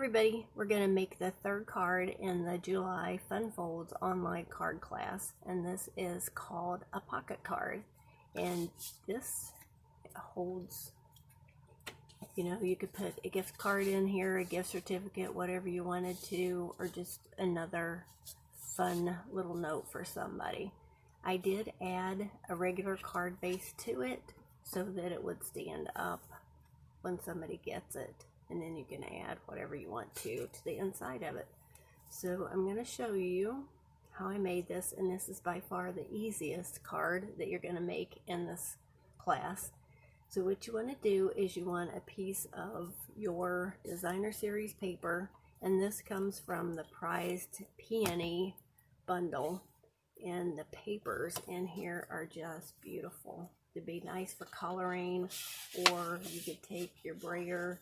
everybody, we're going to make the third card in the July Fun Folds online card class, and this is called a pocket card. And this holds, you could put a gift card in here, a gift certificate, whatever you wanted to, or just another fun little note for somebody. I did add a regular card base to it so that it would stand up when somebody gets it. And then you can add whatever you want to the inside of it. So I'm going to show you how I made this, and this is by far the easiest card that you're going to make in this class. So what you want to do is you want a piece of your designer series paper, and this comes from the prized Peony bundle, and the papers in here are just beautiful. It'd be nice for coloring, or you could take your brayer,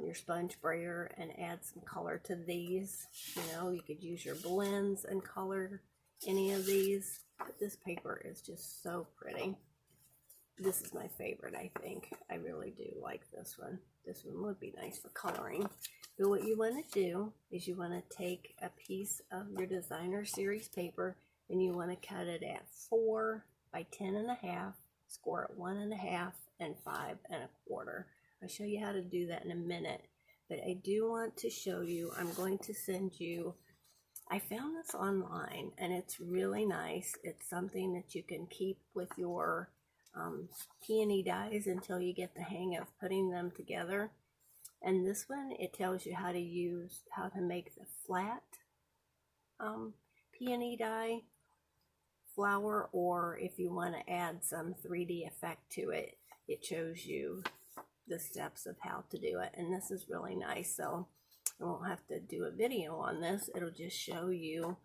your sponge brayer, and add some color to these. You could use your blends and color any of these, but this paper is just so pretty. This is my favorite, I think. I really do like this one. This one would be nice for coloring. But what you want to do is you want to take a piece of your designer series paper, and you want to cut it at 4 by 10.5, score it 1.5, and 5 1/4. I'll show you how to do that in a minute, but I do want to show you, I'm going to send you, I found this online and it's really nice. It's something that you can keep with your peony dies until you get the hang of putting them together. And this one, it tells you how to make the flat peony die flower, or if you want to add some 3D effect to it, it shows you the steps of how to do it. And this is really nice, so I won't have to do a video on this. It'll just show you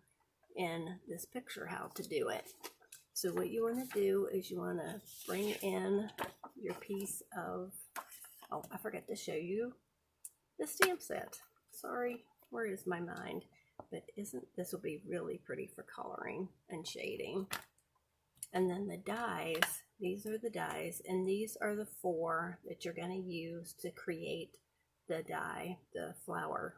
in this picture how to do it. So what you want to do is you want to bring in your piece of, oh, I forgot to show you the stamp set. Sorry, where is my mind? But this will be really pretty for coloring and shading. And then the dies, these are the dies, and these are the 4 that you're going to use to create the die, the flower.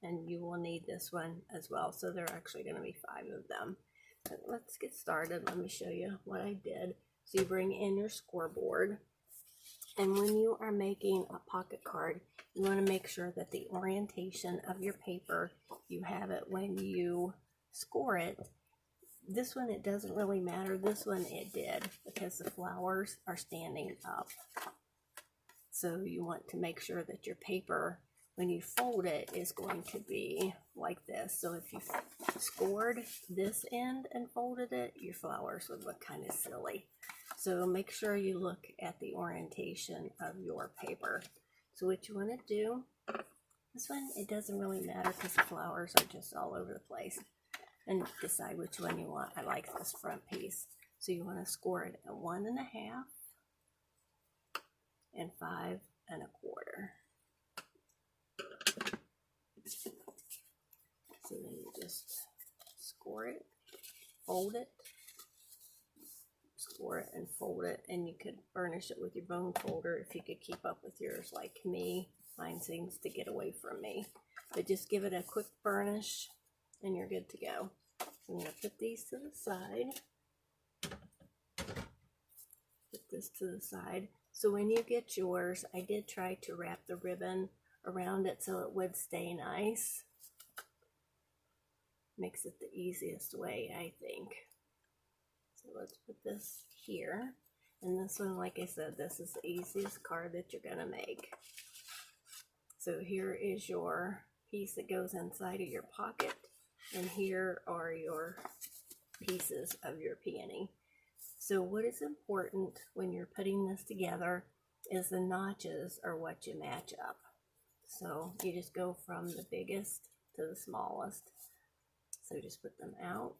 And you will need this one as well, so there are actually going to be 5 of them. But let's get started. Let me show you what I did. So you bring in your scoreboard, and when you are making a pocket card, you want to make sure that the orientation of your paper, you have it when you score it. This one, it doesn't really matter. This one, it did, because the flowers are standing up. So you want to make sure that your paper, when you fold it, is going to be like this. So if you scored this end and folded it, your flowers would look kind of silly. So make sure you look at the orientation of your paper. So what you want to do, this one, it doesn't really matter because the flowers are just all over the place. And decide which one you want. I like this front piece. So you want to score it at 1.5 and 5 1/4. So then you just score it, fold it, score it and fold it, and you could burnish it with your bone folder if you could keep up with yours like me. Mine seems to get away from me. But just give it a quick burnish and you're good to go. I'm going to put these to the side. Put this to the side. So when you get yours, I did try to wrap the ribbon around it so it would stay nice. Makes it the easiest way, I think. So let's put this here. And this one, like I said, this is the easiest card that you're going to make. So here is your piece that goes inside of your pocket. And here are your pieces of your peony. So what is important when you're putting this together is the notches are what you match up. So you just go from the biggest to the smallest. So just put them out.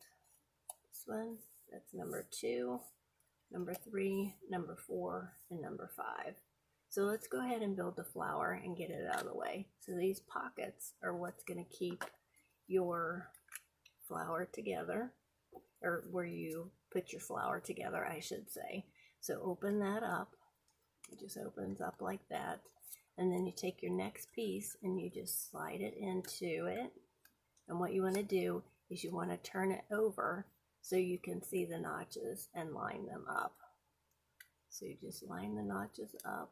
This one, that's number 2, number 3, number 4, and number 5. So let's go ahead and build the flower and get it out of the way. So these pockets are what's going to keep your flower together, or where you put your flower together, I should say. So open that up. It just opens up like that. And then you take your next piece and you just slide it into it. And what you want to do is you want to turn it over so you can see the notches and line them up. So you just line the notches up,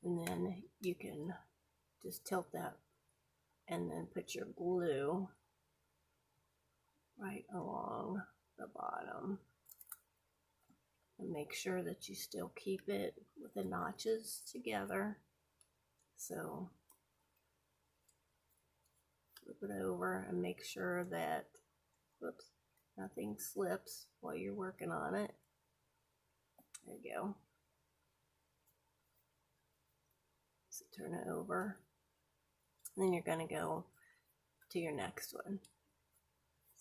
and then you can just tilt that and then put your glue right along the bottom. And make sure that you still keep it with the notches together. So flip it over and make sure that, whoops, nothing slips while you're working on it. There you go. So turn it over. And then you're going to go to your next one.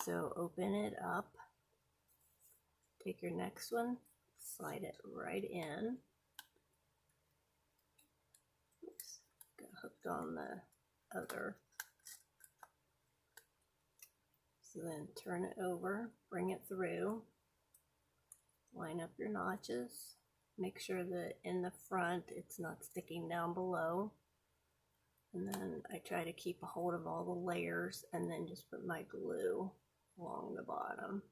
So open it up. Take your next one, slide it right in. Oops, got hooked on the other. So then turn it over, bring it through, line up your notches, make sure that in the front it's not sticking down below. And then I try to keep a hold of all the layers and then just put my glue along the bottom.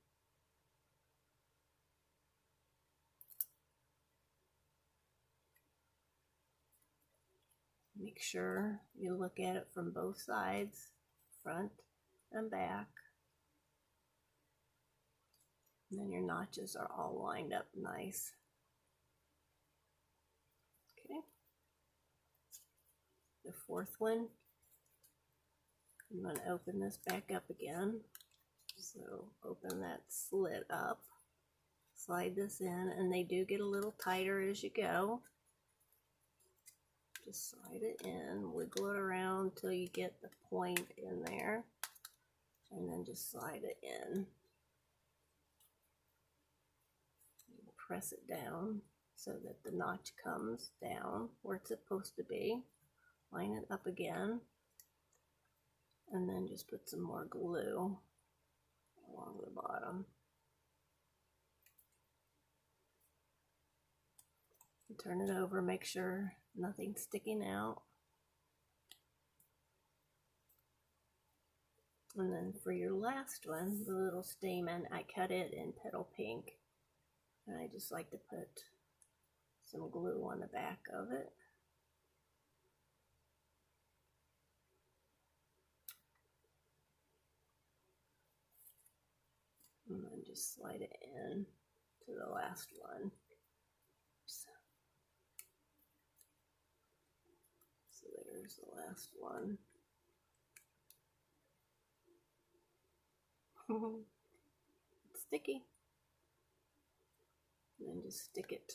Make sure you look at it from both sides, front and back. And then your notches are all lined up nice. Okay. The fourth one, I'm going to open this back up again. So open that slit up, slide this in, and they do get a little tighter as you go. Just slide it in, wiggle it around till you get the point in there, and then just slide it in. Press it down so that the notch comes down where it's supposed to be. Line it up again, and then just put some more glue along the bottom. And turn it over, make sure nothing's sticking out. And then for your last one, the little stamen, I cut it in petal pink. And I just like to put some glue on the back of it. And then just slide it in to the last one. So there's the last one. It's sticky. And then just stick it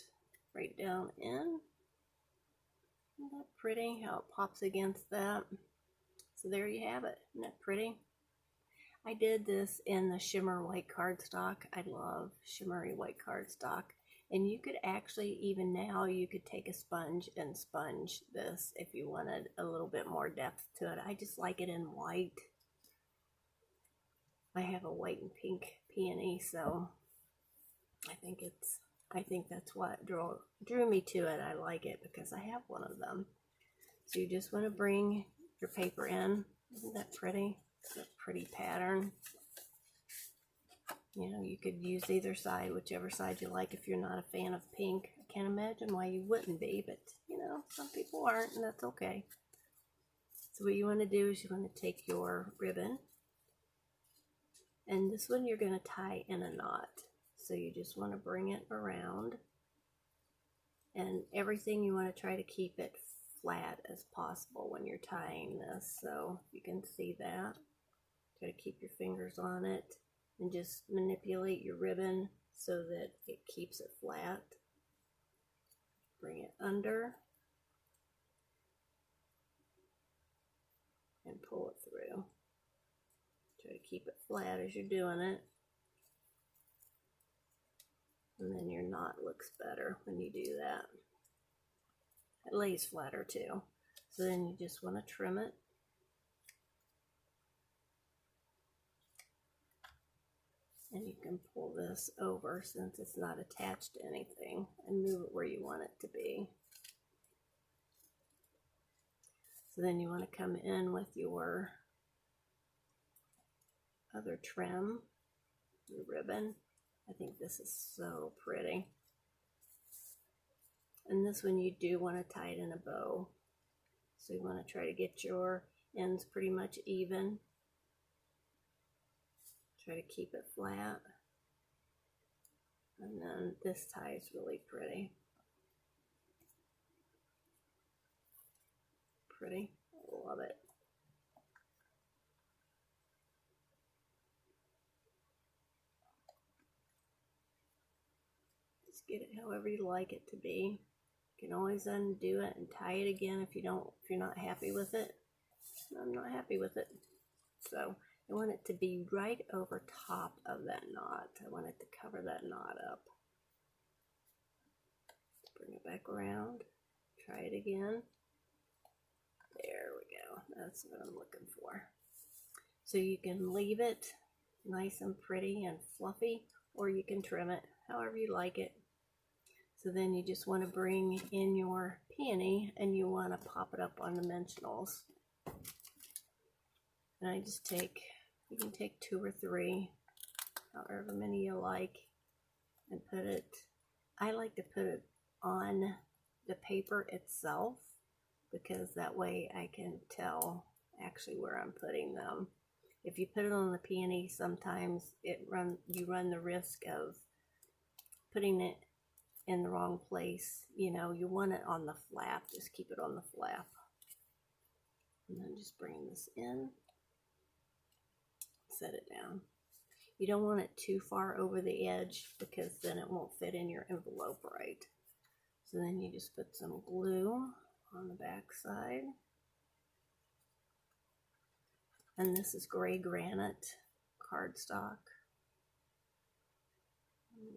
right down in. Isn't that pretty how it pops against that? So there you have it. Isn't that pretty? I did this in the shimmer white cardstock. I love shimmery white cardstock. And you could actually, even now, you could take a sponge and sponge this if you wanted a little bit more depth to it. I just like it in white. I have a white and pink peony, so I think that's what drew me to it. I like it because I have one of them. So you just want to bring your paper in. Isn't that pretty? It's a pretty pattern. You know, you could use either side, whichever side you like if you're not a fan of pink. I can't imagine why you wouldn't be, but you know, some people aren't, and that's okay. So what you want to do is you want to take your ribbon, and this one you're going to tie in a knot. So you just want to bring it around, and everything you want to try to keep it flat as possible when you're tying this. So you can see that. Try to keep your fingers on it and just manipulate your ribbon so that it keeps it flat. Bring it under and pull it through. Try to keep it flat as you're doing it. And then your knot looks better when you do that. It lays flatter too. So then you just want to trim it. And you can pull this over since it's not attached to anything and move it where you want it to be. So then you want to come in with your other trim, your ribbon. I think this is so pretty. And this one you do want to tie it in a bow. So you want to try to get your ends pretty much even. Try to keep it flat. And then this tie is really pretty. Pretty. I love it. Just get it however you like it to be. You can always undo it and tie it again if you're not happy with it. I'm not happy with it. So I want it to be right over top of that knot. I want it to cover that knot up. Bring it back around. Try it again. There we go. That's what I'm looking for. So you can leave it nice and pretty and fluffy, or you can trim it however you like it. So then you just want to bring in your peony and you want to pop it up on dimensionals. And I just you can take 2 or 3, however many you like, and put it, I like to put it on the paper itself, because that way I can tell actually where I'm putting them. If you put it on the peony, sometimes you run the risk of putting it in the wrong place. You know, you want it on the flap. Just keep it on the flap. And then just bring this in. Set it down. You don't want it too far over the edge, because then it won't fit in your envelope right. So then you just put some glue on the back side. And this is gray granite cardstock.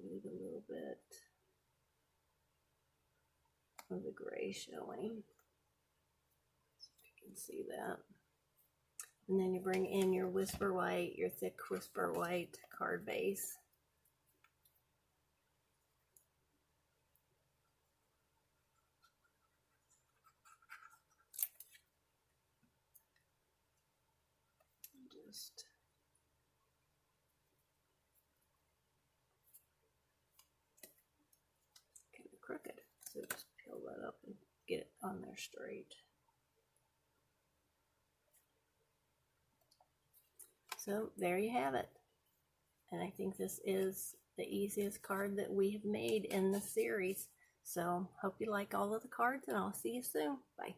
Leave a little bit of the gray showing, so you can see that. And then you bring in your Whisper White, your thick Whisper White card base. Just kind of crooked, so just peel that up and get it on there straight. So there you have it. And I think this is the easiest card that we have made in this series. So hope you like all of the cards, and I'll see you soon. Bye.